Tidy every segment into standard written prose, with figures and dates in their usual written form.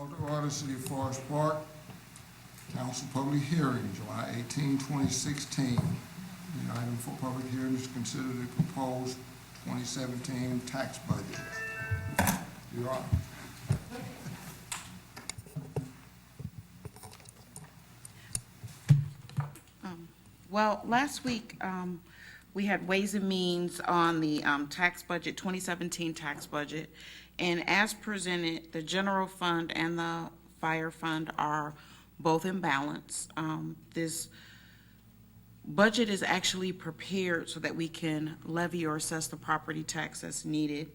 Call to order, City of Forest Park. Council public hearing, July 18, 2016. The item for public hearing is considered the proposed 2017 tax budget. Your Honor. Well, last week, we had Ways and Means on the tax budget, 2017 tax budget. And as presented, the general fund and the fire fund are both in balance. This budget is actually prepared so that we can levy or assess the property tax as needed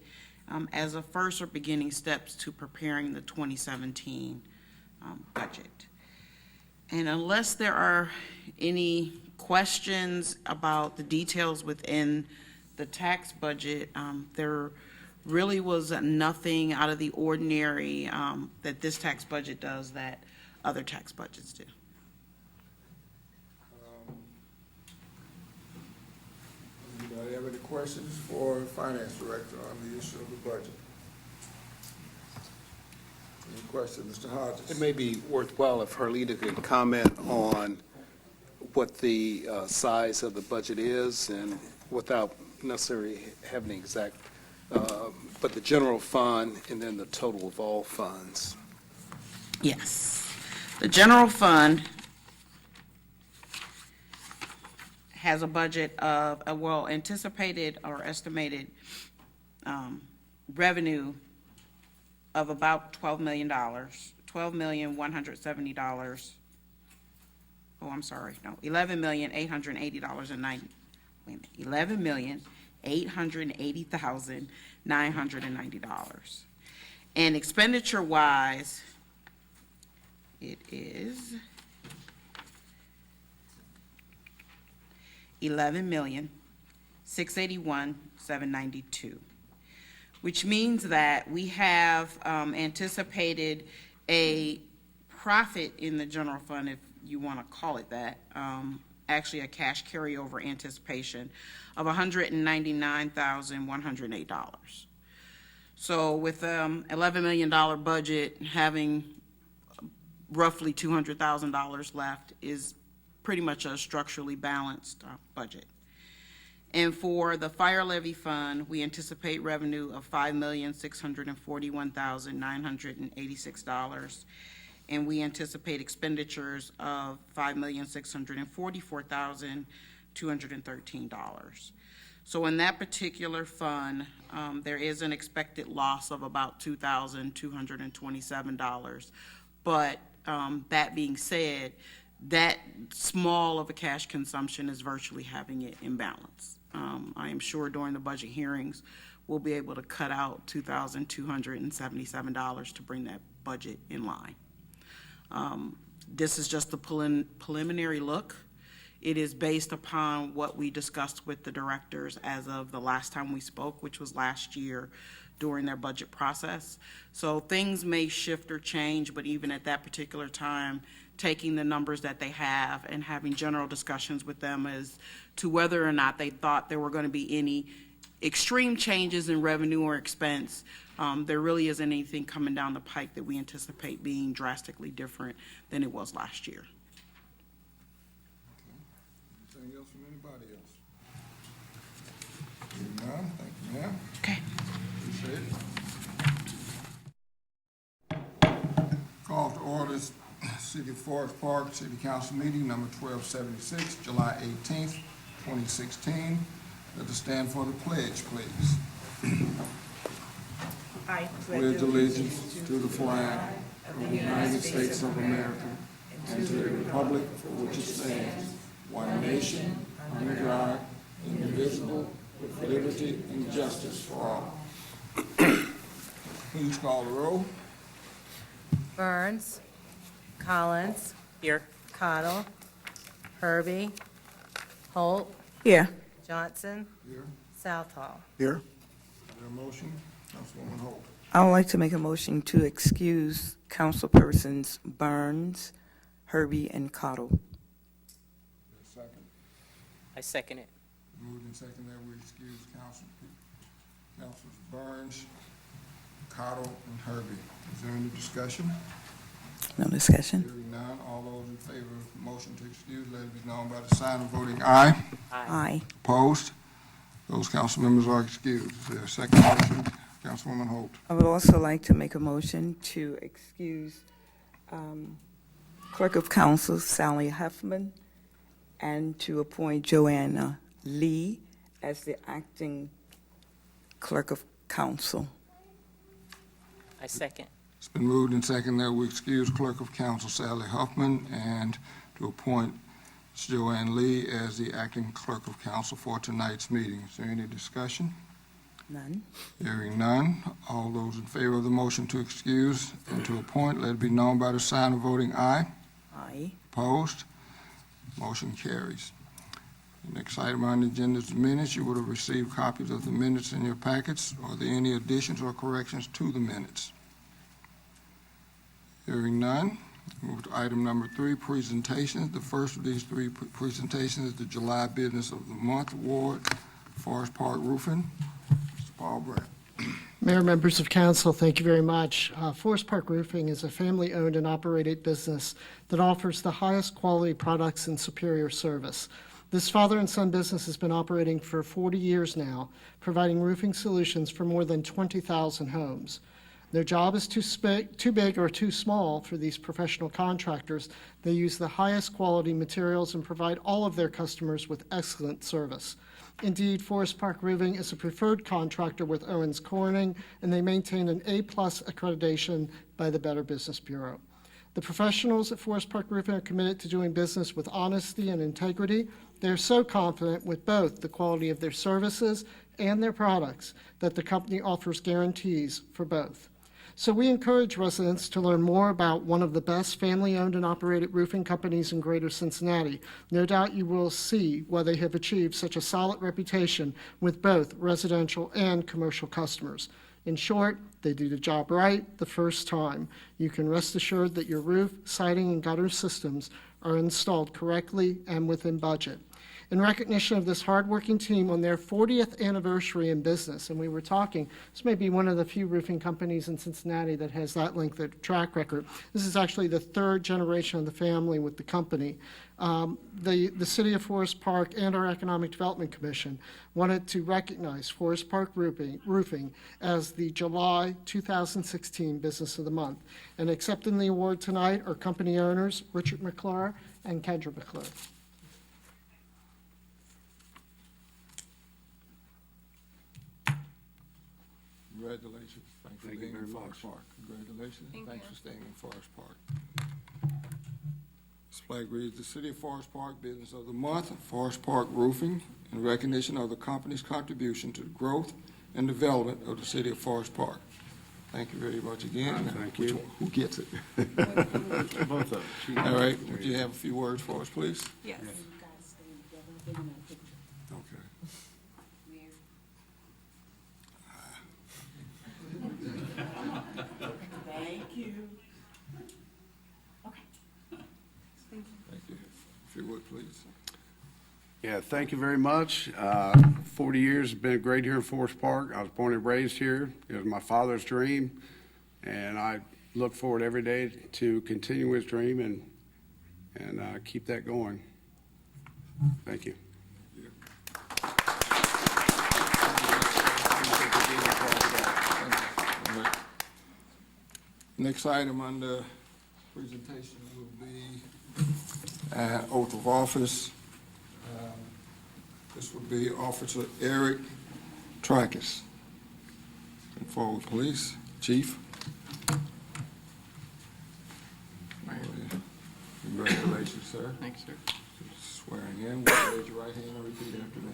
as a first or beginning steps to preparing the 2017 budget. And unless there are any questions about the details within the tax budget, there really was nothing out of the ordinary that this tax budget does that other tax budgets do. Anybody have any questions for Finance Director on the issue of the budget? Any questions, Mr. Hodges? It may be worthwhile if Harlita could comment on what the size of the budget is, and without necessarily having the exact, but the general fund and then the total of all funds. Yes. The general fund has a budget of, anticipated or estimated revenue of about $12 million, $12,170,000. Oh, I'm sorry, no, $11,880,990. Wait a minute, $11,880,990. And expenditure-wise, it is $11,681,792, which means that we have anticipated a profit in the general fund, if you want to call it that, actually a cash carryover anticipation of $199,108. So with $11 million budget, having roughly $200,000 left is pretty much a structurally balanced budget. And for the fire levy fund, we anticipate revenue of $5,641,986, and we anticipate expenditures of $5,644,213. So in that particular fund, there is an expected loss of about $2,227. But that being said, that small of a cash consumption is virtually having it in balance. I am sure during the budget hearings, we'll be able to cut out $2,277 to bring that budget in line. This is just the preliminary look. It is based upon what we discussed with the directors as of the last time we spoke, which was last year during their budget process. So things may shift or change, but even at that particular time, taking the numbers that they have and having general discussions with them as to whether or not they thought there were going to be any extreme changes in revenue or expense, there really isn't anything coming down the pike that we anticipate being drastically different than it was last year. Anything else from anybody else? Hearing none, thank you, ma'am. Okay. Appreciate it. Call to orders, City of Forest Park City Council meeting number 1276, July 18th, 2016. Let us stand for the pledge, please. I Pledge allegiance to the flag of the United States of America and to the republic for which it stands, one nation, under God, indivisible, with liberty and justice for all. Please call the roll. Burns, Collins, Here. Cottle, Herbie, Holt, Here. Johnson, Here. Southall. Here. Is there a motion? Councilwoman Holt. I would like to make a motion to excuse councilpersons Burns, Herbie, and Cottle. Is there a second? I second it. Moved and second that we excuse Councilors Burns, Cottle, and Herbie. Is there any discussion? No discussion. Hearing none, all those in favor of the motion to excuse, let it be known by the sign of voting aye. Aye. Opposed? Those council members are excused. Is there a second motion? Councilwoman Holt. I would also like to make a motion to excuse Clerk of Council Sally Huffman and to appoint Joanna Lee as the acting Clerk of Council. I second. It's been moved and seconded that we excuse Clerk of Council Sally Huffman and to appoint Ms. Joanne Lee as the acting Clerk of Council for tonight's meeting. Is there any discussion? None. Hearing none, all those in favor of the motion to excuse and to appoint, let it be known by the sign of voting aye. Aye. Opposed? Motion carries. The next item on the agenda is the minutes. You would have received copies of the minutes in your packets. Are there any additions or corrections to the minutes? Hearing none, move to item number 3, presentations. The first of these 3 presentations is the July Business of the Month Award, Forest Park Roofing. Mr. Paul Brandt. Mayor, members of council, thank you very much. Forest Park Roofing is a family-owned and operated business that offers the highest quality products and superior service. This father and son business has been operating for 40 years now, providing roofing solutions for more than 20,000 homes. Their job is too big or too small for these professional contractors. They use the highest quality materials and provide all of their customers with excellent service. Indeed, Forest Park Roofing is a preferred contractor with Owens Corning, and they maintain an A+ accreditation by the Better Business Bureau. The professionals at Forest Park Roofing are committed to doing business with honesty and integrity. They are so confident with both the quality of their services and their products that the company offers guarantees for both. So we encourage residents to learn more about one of the best family-owned and operated roofing companies in Greater Cincinnati. No doubt you will see why they have achieved such a solid reputation with both residential and commercial customers. In short, they do the job right the first time. You can rest assured that your roof, siding, and gutter systems are installed correctly and within budget. In recognition of this hardworking team on their 40th anniversary in business, and we were talking, this may be one of the few roofing companies in Cincinnati that has that length of track record. This is actually the 3rd generation of the family with the company. The City of Forest Park and our Economic Development Commission wanted to recognize Forest Park Roofing as the July 2016 Business of the Month. And accepting the award tonight are company owners Richard McClure and Kendra McClure. Congratulations. Thanks for being in Forest Park. Congratulations. Thanks for staying in Forest Park. This flag reads, the City of Forest Park Business of the Month, Forest Park Roofing, in recognition of the company's contribution to the growth and development of the City of Forest Park. Thank you very much again. Thank you. Who gets it? Both of them. All right, would you have a few words for us, please? Yes. Okay. Thank you. Thank you. If you would, please. Yeah, thank you very much. 40 years has been great here in Forest Park. I was born and raised here. It was my father's dream, and I look forward every day to continue his dream and keep that going. Thank you. Next item on the presentation will be oath of office. This would be Officer Eric Tracus. Come forward, please. Chief. Congratulations, sir. Thank you, sir. Swearing in. Raise your right hand and repeat after me.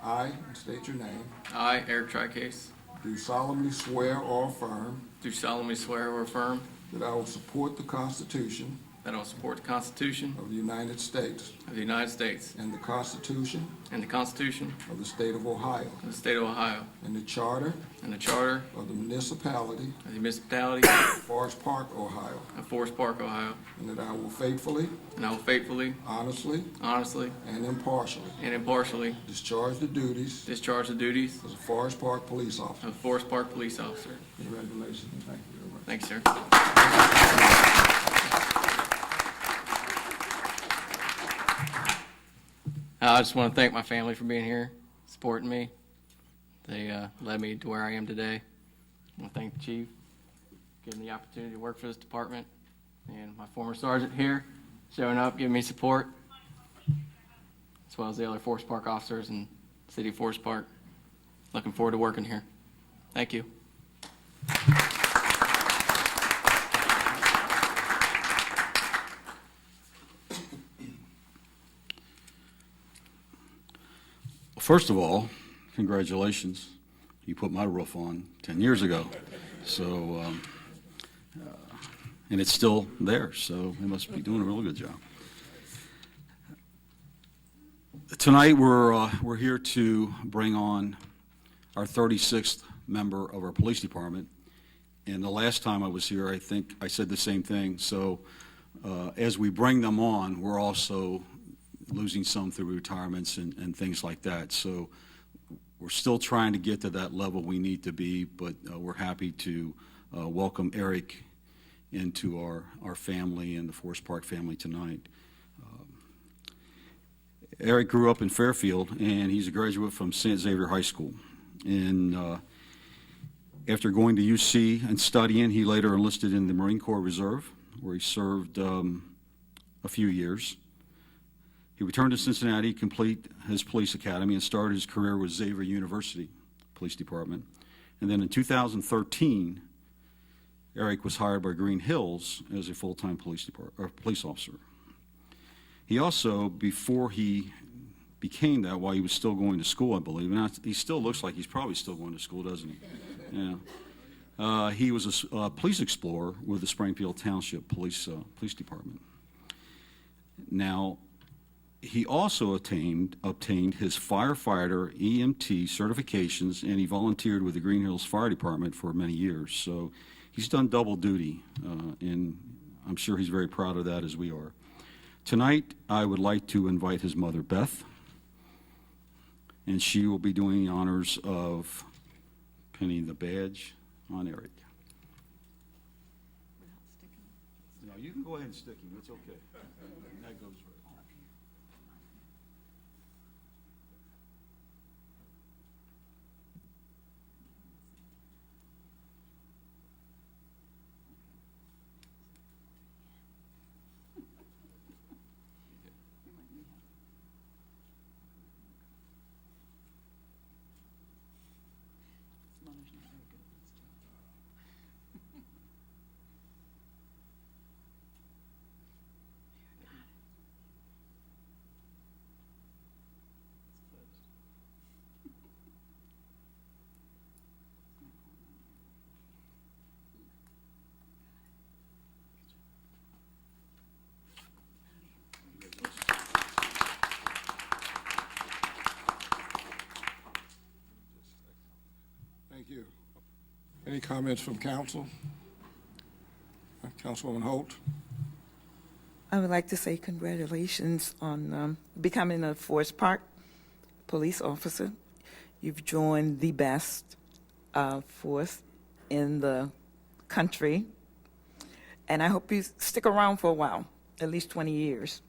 I, and state your name, I, Eric Tricase, do solemnly swear or affirm do solemnly swear or affirm that I will support the Constitution that I will support the Constitution of the United States of the United States and the Constitution and the Constitution of the State of Ohio of the State of Ohio and the Charter and the Charter of the Municipality of the Municipality of Forest Park, Ohio, of Forest Park, Ohio, and that I will faithfully, and I will faithfully, honestly, honestly, and impartially and impartially discharge the duties discharge the duties as a Forest Park police officer. of a Forest Park police officer. Congratulations and thank you very much. Thank you, sir. I just want to thank my family for being here, supporting me. They led me to where I am today. I want to thank the chief, giving me the opportunity to work for this department, and my former sergeant here, showing up, giving me support, as well as the other Forest Park officers and City of Forest Park. Looking forward to working here. Thank you. First of all, congratulations. You put my roof on 10 years ago. So, and it's still there, so they must be doing a real good job. Tonight, we're here to bring on our 36th member of our police department. And the last time I was here, I think I said the same thing. So as we bring them on, we're also losing some through retirements and things like that. So we're still trying to get to that level we need to be, but we're happy to welcome Eric into our family and the Forest Park family tonight. Eric grew up in Fairfield, and he's a graduate from St. Xavier High School. And after going to UC and studying, he later enlisted in the Marine Corps Reserve, where he served a few years. He returned to Cincinnati, complete his police academy, and started his career with Xavier University Police Department. And then in 2013, Eric was hired by Green Hills as a full-time police officer. He also, before he became that, while he was still going to school, I believe, and he still looks like he's probably still going to school, doesn't he? Yeah. He was a police explorer with the Springfield Township Police Department. Now, he also obtained his firefighter EMT certifications, and he volunteered with the Green Hills Fire Department for many years. So he's done double duty, and I'm sure he's very proud of that, as we are. Tonight, I would like to invite his mother, Beth, and she will be doing the honors of pinning the badge on Eric. No, you can go ahead and stick him. It's okay. That goes right. Thank you. Any comments from council? Councilwoman Holt? I would like to say congratulations on becoming a Forest Park police officer. You've joined the best force in the country, and I hope you stick around for a while, at least 20 years.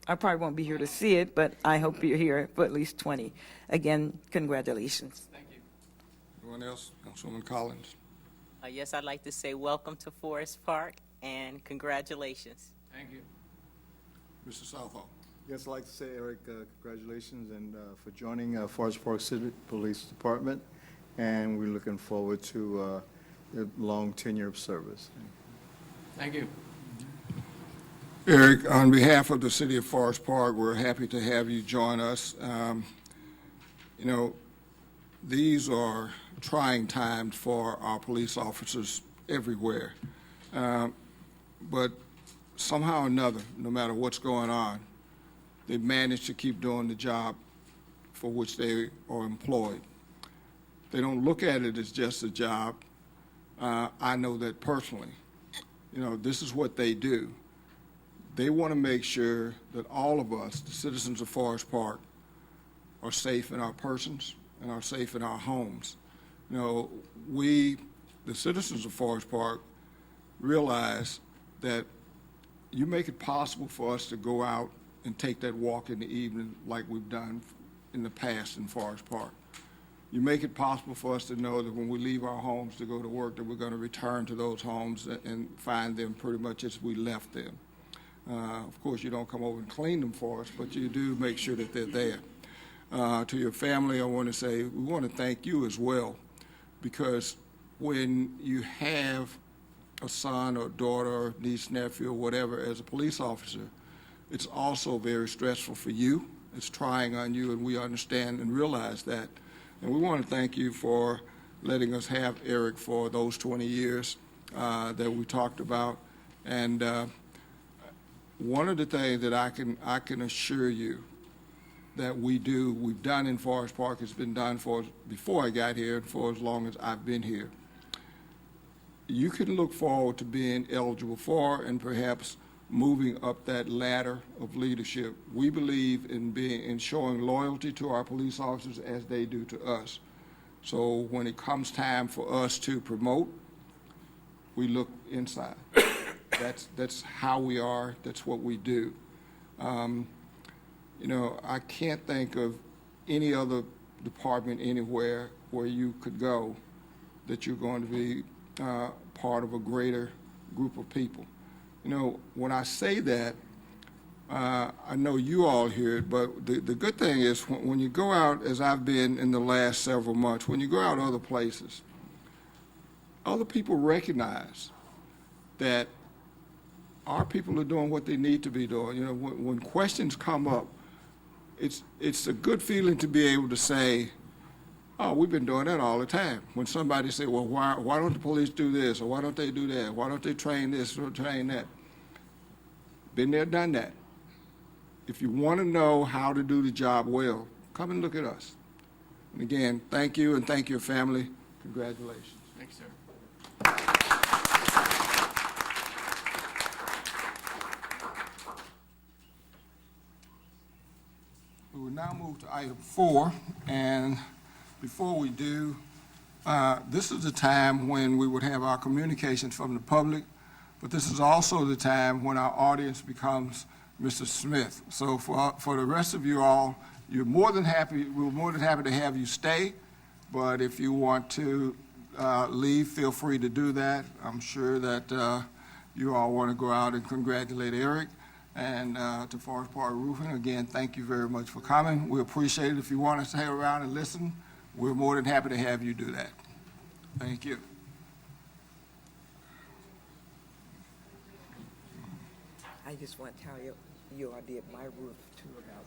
I probably won't be here to see it, but I hope you're here for at least 20. Again, congratulations. Thank you. Anyone else? Councilwoman Collins? Yes, I'd like to say welcome to Forest Park and congratulations. Thank you. Mr. Southall? Yes, I'd like to say, Eric, congratulations and for joining Forest Park City Police Department, and we're looking forward to your long tenure of service. Thank you. Eric, on behalf of the City of Forest Park, we're happy to have you join us. You know, these are trying times for our police officers everywhere. But somehow or another, no matter what's going on, they manage to keep doing the job for which they are employed. They don't look at it as just a job. I know that personally. You know, this is what they do. They want to make sure that all of us, the citizens of Forest Park, are safe in our persons and are safe in our homes. You know, we, the citizens of Forest Park, realize that you make it possible for us to go out and take that walk in the evening like we've done in the past in Forest Park. You make it possible for us to know that when we leave our homes to go to work, that we're going to return to those homes and find them pretty much as we left them. Of course, you don't come over and clean them for us, but you do make sure that they're there. To your family, I want to say we want to thank you as well, because when you have a son or daughter or niece, nephew, or whatever as a police officer, it's also very stressful for you. It's trying on you, and we understand and realize that. And we want to thank you for letting us have Eric for those 20 years that we talked about. And one of the things that I can assure you that we've done in Forest Park, has been done before I got here and for as long as I've been here. You can look forward to being eligible for and perhaps moving up that ladder of leadership. We believe in showing loyalty to our police officers as they do to us. So when it comes time for us to promote, we look inside. That's how we are. That's what we do. You know, I can't think of any other department anywhere where you could go that you're going to be part of a greater group of people. You know, when I say that, I know you all hear it, but the good thing is when you go out, as I've been in the last several months, when you go out other places, other people recognize that our people are doing what they need to be doing. You know, when questions come up, it's a good feeling to be able to say, oh, we've been doing that all the time. When somebody say, well, why don't the police do this, or why don't they do that? Why don't they train this or train that? Been there, done that. If you want to know how to do the job well, come and look at us. And again, thank you, and thank your family. Congratulations. Thanks, sir. We will now move to item 4, and before we do, this is the time when we would have our communications from the public, but this is also the time when our audience becomes Mr. Smith. So for the rest of you all, we're more than happy to have you stay, but if you want to leave, feel free to do that. I'm sure that you all want to go out and congratulate Eric. And to Forest Park Roofing, again, thank you very much for coming. We appreciate it. If you want us to hang around and listen, we're more than happy to have you do that. Thank you. I just want to tell you, you all did my roof too about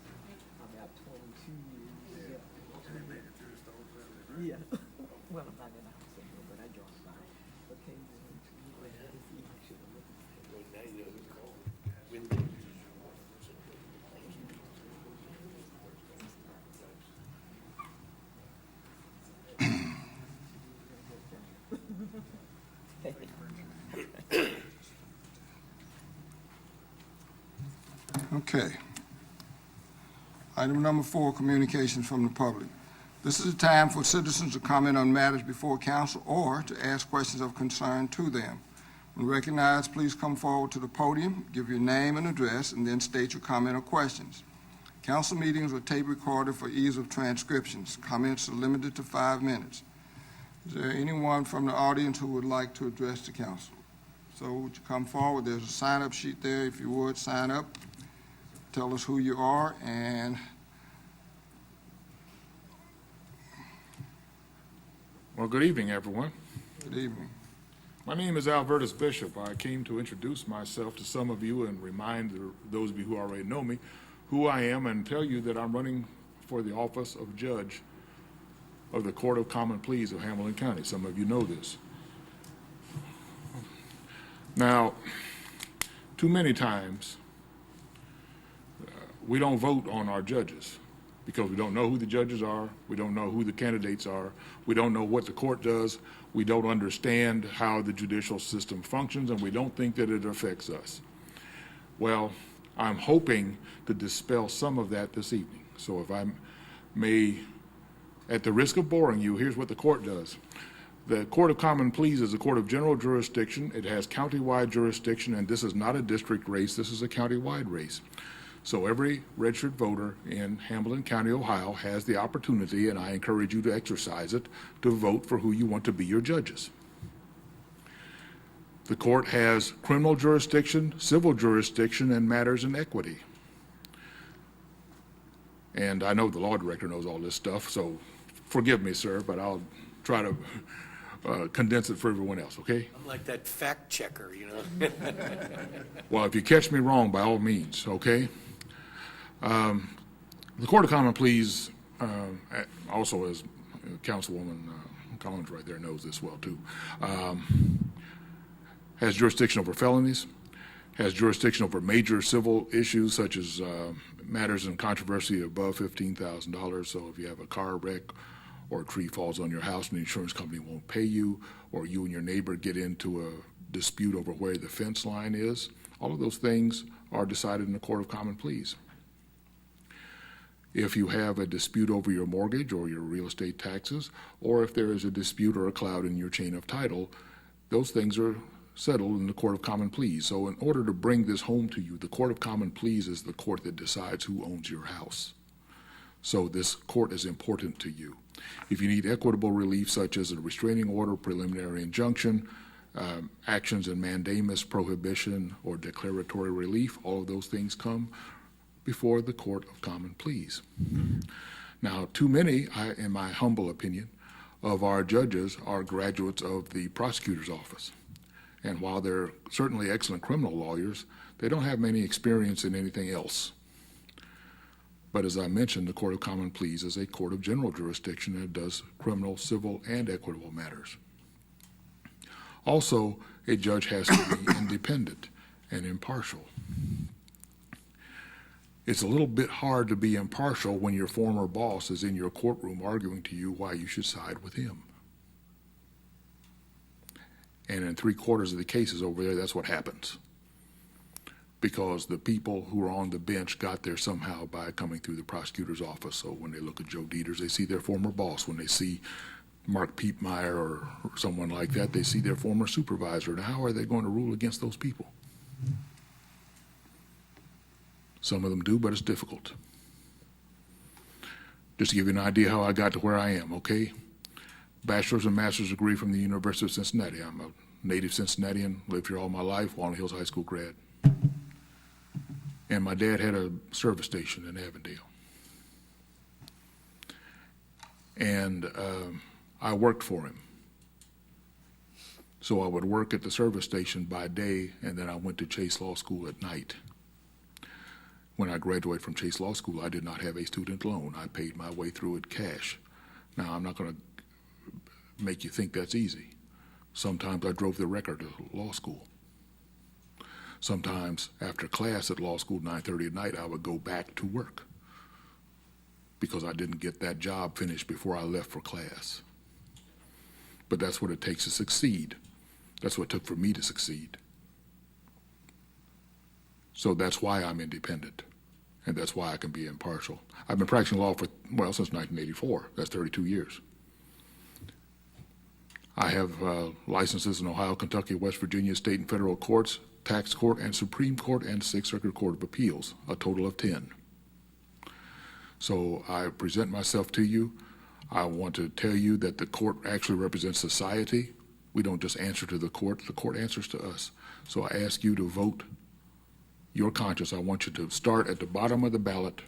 22 years. Yeah. Well, I'm not in the house anymore, but I dropped by. Okay. Okay. Item number 4, communications from the public. This is a time for citizens to comment on matters before council or to ask questions of concern to them. When recognized, please come forward to the podium, give your name and address, and then state your comment or questions. Council meetings are tape recorded for ease of transcriptions. Comments are limited to 5 minutes. Is there anyone from the audience who would like to address the council? So would you come forward? There's a sign-up sheet there. If you would, sign up. Tell us who you are, and well, good evening, everyone. good evening. My name is Albertus Bishop. I came to introduce myself to some of you and remind those of you who already know me who I am, and tell you that I'm running for the office of Judge of the Court of Common Pleas of Hamilton County. Some of you know this. Now, too many times, we don't vote on our judges because we don't know who the judges are, we don't know who the candidates are, we don't know what the court does, we don't understand how the judicial system functions, and we don't think that it affects us. Well, I'm hoping to dispel some of that this evening. So if I may, at the risk of boring you, here's what the court does. The Court of Common Pleas is a court of general jurisdiction. It has county-wide jurisdiction, and this is not a district race, this is a county-wide race. So every registered voter in Hamilton County, Ohio has the opportunity, and I encourage you to exercise it, to vote for who you want to be your judges. The court has criminal jurisdiction, civil jurisdiction, and matters in equity. And I know the law director knows all this stuff, so forgive me, sir, but I'll try to condense it for everyone else, okay? I'm like that fact checker, you know? Well, if you catch me wrong, by all means, okay? The Court of Common Pleas, also as Councilwoman Collins right there knows this well too, has jurisdiction over felonies, has jurisdiction over major civil issues such as matters in controversy above $15,000. So if you have a car wreck or a tree falls on your house and the insurance company won't pay you, or you and your neighbor get into a dispute over where the fence line is, all of those things are decided in the Court of Common Pleas. If you have a dispute over your mortgage or your real estate taxes, or if there is a dispute or a cloud in your chain of title, those things are settled in the Court of Common Pleas. So in order to bring this home to you, the Court of Common Pleas is the court that decides who owns your house. So this court is important to you. If you need equitable relief such as a restraining order, preliminary injunction, actions in mandamus, prohibition, or declaratory relief, all of those things come before the Court of Common Pleas. Now, too many, in my humble opinion, of our judges are graduates of the prosecutor's office. And while they're certainly excellent criminal lawyers, they don't have many experience in anything else. But as I mentioned, the Court of Common Pleas is a court of general jurisdiction that does criminal, civil, and equitable matters. Also, a judge has to be independent and impartial. It's a little bit hard to be impartial when your former boss is in your courtroom arguing to you why you should side with him. And in 3/4 of the cases over there, that's what happens. Because the people who are on the bench got there somehow by coming through the prosecutor's office. So when they look at Joe Dieters, they see their former boss. When they see Mark Piepmeyer or someone like that, they see their former supervisor. Now, how are they going to rule against those people? Some of them do, but it's difficult. Just to give you an idea how I got to where I am, okay? Bachelor's and master's degree from the University of Cincinnati. I'm a native Cincinnatian, lived here all my life, Walnut Hills High School grad. And my dad had a service station in Avondale. And I worked for him. So I would work at the service station by day, and then I went to Chase Law School at night. When I graduated from Chase Law School, I did not have a student loan. I paid my way through it cash. Now, I'm not going to make you think that's easy. Sometimes I drove the record to law school. Sometimes after class at law school, 9:30 at night, I would go back to work because I didn't get that job finished before I left for class. But that's what it takes to succeed. That's what it took for me to succeed. So that's why I'm independent, and that's why I can be impartial. I've been practicing law for, since 1984. That's 32 years. I have licenses in Ohio, Kentucky, West Virginia, state and federal courts, tax court, and Supreme Court, and Sixth Circuit Court of Appeals, a total of 10. So I present myself to you. I want to tell you that the court actually represents society. We don't just answer to the court answers to us. So I ask you to vote your conscience. I want you to start at the bottom of the ballot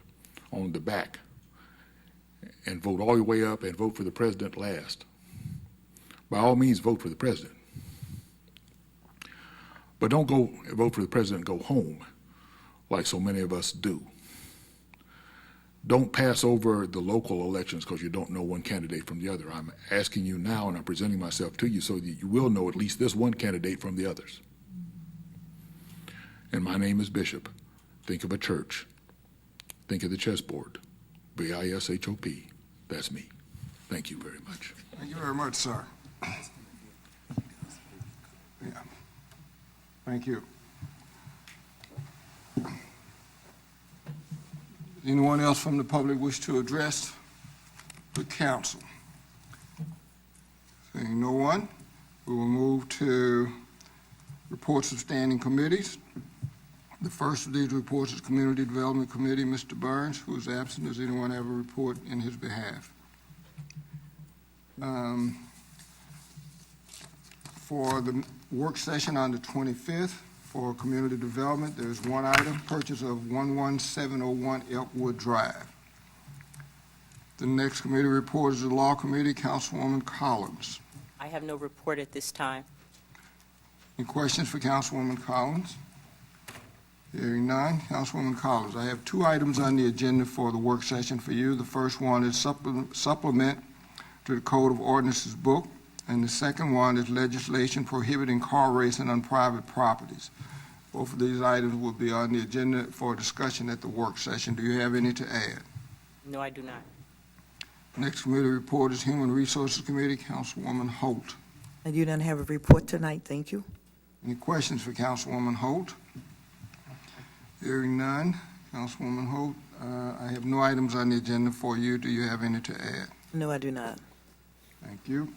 on the back and vote all your way up and vote for the president last. By all means, vote for the president. But don't go vote for the president and go home like so many of us do. Don't pass over the local elections because you don't know one candidate from the other. I'm asking you now, and I'm presenting myself to you so that you will know at least this one candidate from the others. And my name is Bishop. Think of a church. Think of the chessboard. B-I-S-H-O-P. That's me. Thank you very much. Thank you very much, sir. Yeah. Thank you. Anyone else from the public wish to address the council? Seeing no one, we will move to reports of standing committees. The first of these reports is Community Development Committee. Mr. Burns, who is absent, does anyone have a report in his behalf? For the work session on the 25th for Community Development, there's one item, purchase of 11701 Elkwood Drive. The next committee report is the Law Committee, Councilwoman Collins. I have no report at this time. Any questions for Councilwoman Collins? Hearing none, Councilwoman Collins, I have two items on the agenda for the work session for you. The first one is supplement to the Code of Ordinances book, and the second one is legislation prohibiting car racing on private properties. Both of these items will be on the agenda for discussion at the work session. Do you have any to add? No, I do not. Next committee report is Human Resources Committee, Councilwoman Holt. And you don't have a report tonight, thank you. Any questions for Councilwoman Holt? Hearing none, Councilwoman Holt, I have no items on the agenda for you. Do you have any to add? No, I do not. Thank you.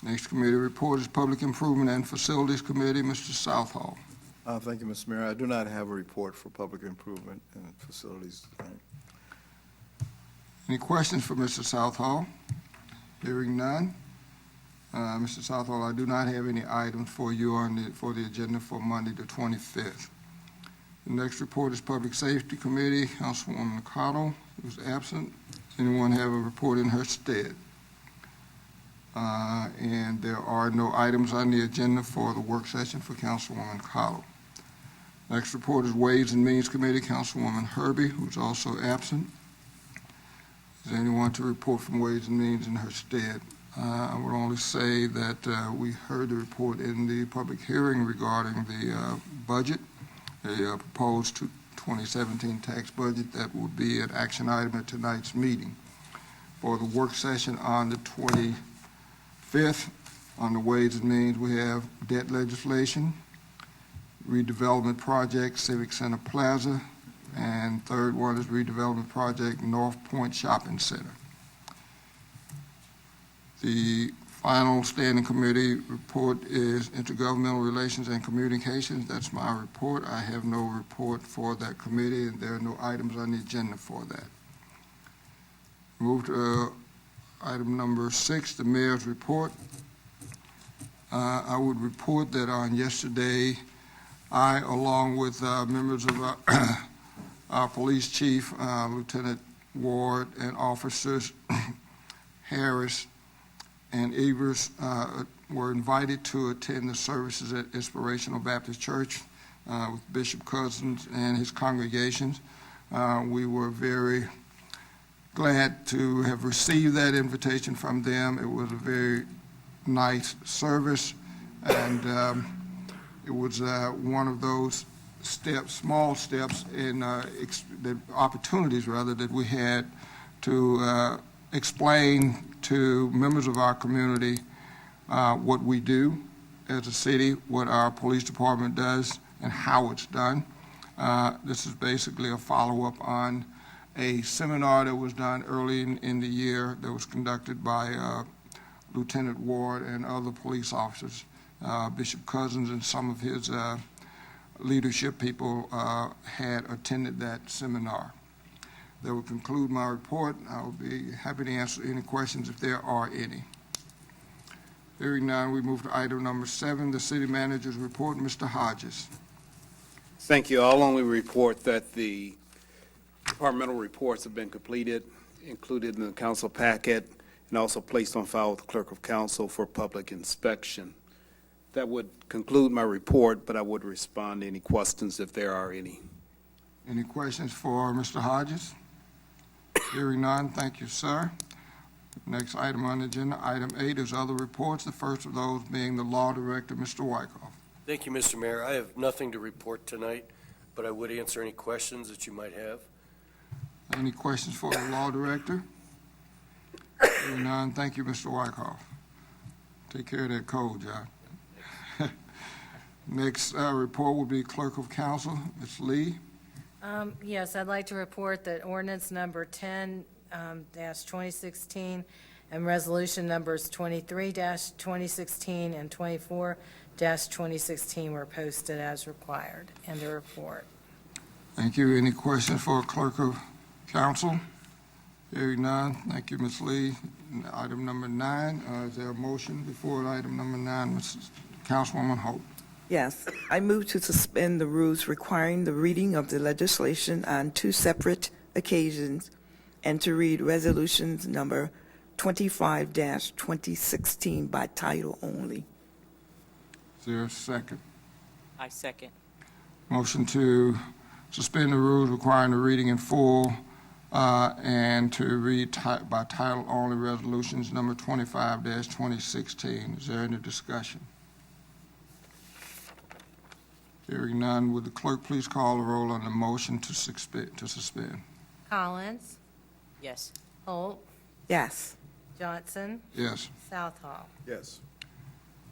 Next committee report is Public Improvement and Facilities Committee, Mr. Southall. Thank you, Mr. Mayor. I do not have a report for public improvement and facilities tonight. Any questions for Mr. Southall? Hearing none. Mr. Southall, I do not have any items for you for the agenda for Monday, the 25th. The next report is Public Safety Committee, Councilwoman Cottle, who's absent. Does anyone have a report in her stead? And there are no items on the agenda for the work session for Councilwoman Cottle. Next report is Ways and Means Committee, Councilwoman Herbie, who's also absent. Is there anyone to report from Ways and Means in her stead? I would only say that we heard the report in the public hearing regarding the budget, the proposed 2017 tax budget that will be an action item at tonight's meeting. For the work session on the 25th, on the Ways and Means, we have debt legislation, redevelopment project, Civic Center Plaza, and third one is redevelopment project, North Point Shopping Center. The final standing committee report is Intergovernmental Relations and Communications. That's my report. I have no report for that committee, and there are no items on the agenda for that. Move to item number 6, the mayor's report. I would report that on yesterday, I, along with members of our police chief, Lieutenant Ward, and officers Harris and Evers, were invited to attend the services at Inspirational Baptist Church with Bishop Cousins and his congregations. We were very glad to have received that invitation from them. It was a very nice service, and it was one of those steps, small steps in the opportunities, rather, that we had to explain to members of our community what we do as a city, what our police department does, and how it's done. This is basically a follow-up on a seminar that was done early in the year that was conducted by Lieutenant Ward and other police officers. Bishop Cousins and some of his leadership people had attended that seminar. That will conclude my report. I will be happy to answer any questions if there are any. Hearing none, we move to item number 7, the city manager's report. Mr. Hodges. Thank you. I'll only report that the departmental reports have been completed, included in the council packet, and also placed on file with the clerk of council for public inspection. That would conclude my report, but I would respond to any questions if there are any. Any questions for Mr. Hodges? Hearing none, thank you, sir. Next item on the agenda, item 8, is other reports. The first of those being the law director, Mr. Wyckoff. Thank you, Mr. Mayor. I have nothing to report tonight, but I would answer any questions that you might have. Any questions for the law director? Hearing none, thank you, Mr. Wyckoff. Take care of that cold, John. Next report will be Clerk of Council, Ms. Lee. Yes, I'd like to report that ordinance number 10-2016 and resolution numbers 23-2016 and 24-2016 were posted as required in the report. Thank you. Any questions for Clerk of Council? Hearing none, thank you, Ms. Lee. Item number 9, is there a motion before item number 9, Mrs. Councilwoman Holt? Yes, I move to suspend the rules requiring the reading of the legislation on 2 separate occasions and to read resolutions number 25-2016 by title only. Is there a second? I second. Motion to suspend the rules requiring the reading in full and to read by title only resolutions number 25-2016. Is there any discussion? Hearing none, would the clerk please call the roll on the motion to suspend? Collins, Yes. Holt, Yes. Johnson, Yes. Southall. Yes.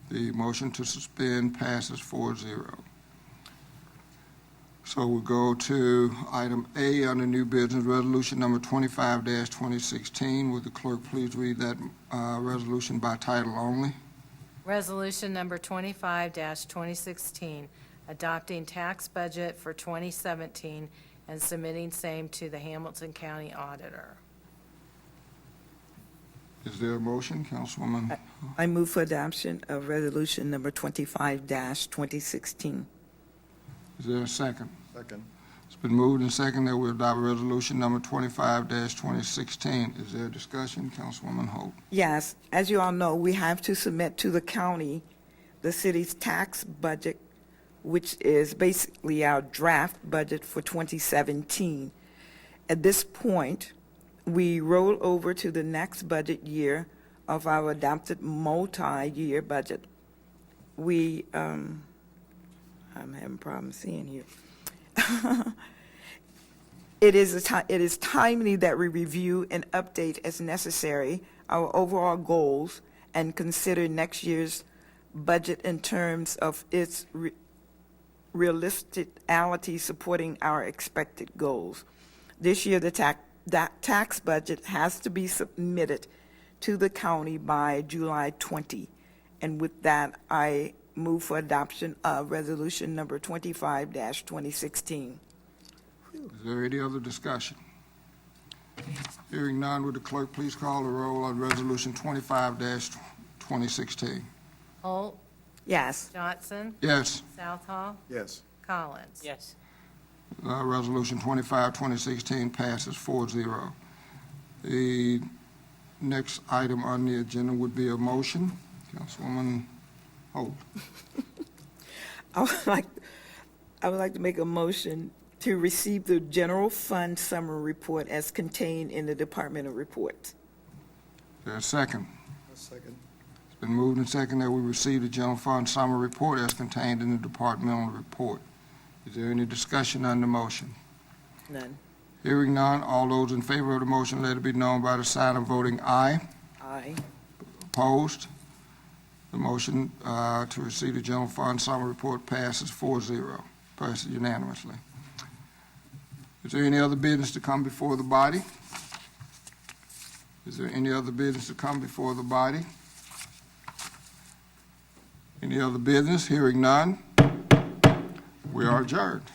The motion to suspend passes 4-0. So we go to item A under new business, resolution number 25-2016. Would the clerk please read that resolution by title only? Resolution number 25-2016, adopting tax budget for 2017 and submitting same to the Hamilton County Auditor. Is there a motion, Councilwoman? I move for adoption of resolution number 25-2016. Is there a second? Second. It's been moved and seconded that we adopt resolution number 25-2016. Is there a discussion, Councilwoman Holt? Yes, as you all know, we have to submit to the county the city's tax budget, which is basically our draft budget for 2017. At this point, we roll over to the next budget year of our adopted multi-year budget. I'm having problems seeing here. It is timely that we review and update as necessary our overall goals and consider next year's budget in terms of its realisticality supporting our expected goals. This year, that tax budget has to be submitted to the county by July 20. And with that, I move for adoption of resolution number 25-2016. Is there any other discussion? Hearing none, would the clerk please call the roll on resolution 25-2016? Holt, Yes. Johnson, Yes. Southall, Yes. Collins. Yes. Resolution 25-2016 passes 4-0. The next item on the agenda would be a motion. Councilwoman Holt. I would like to make a motion to receive the general fund summary report as contained in the departmental reports. Is there a second? A second. It's been moved and seconded that we receive the general fund summary report as contained in the departmental report. Is there any discussion on the motion? None. Hearing none, all those in favor of the motion, let it be known by the sign of voting aye. Aye. Opposed? The motion to receive the general fund summary report passes 4-0, passes unanimously. Is there any other business to come before the body? Is there any other business to come before the body? Any other business? Hearing none, we are adjourned.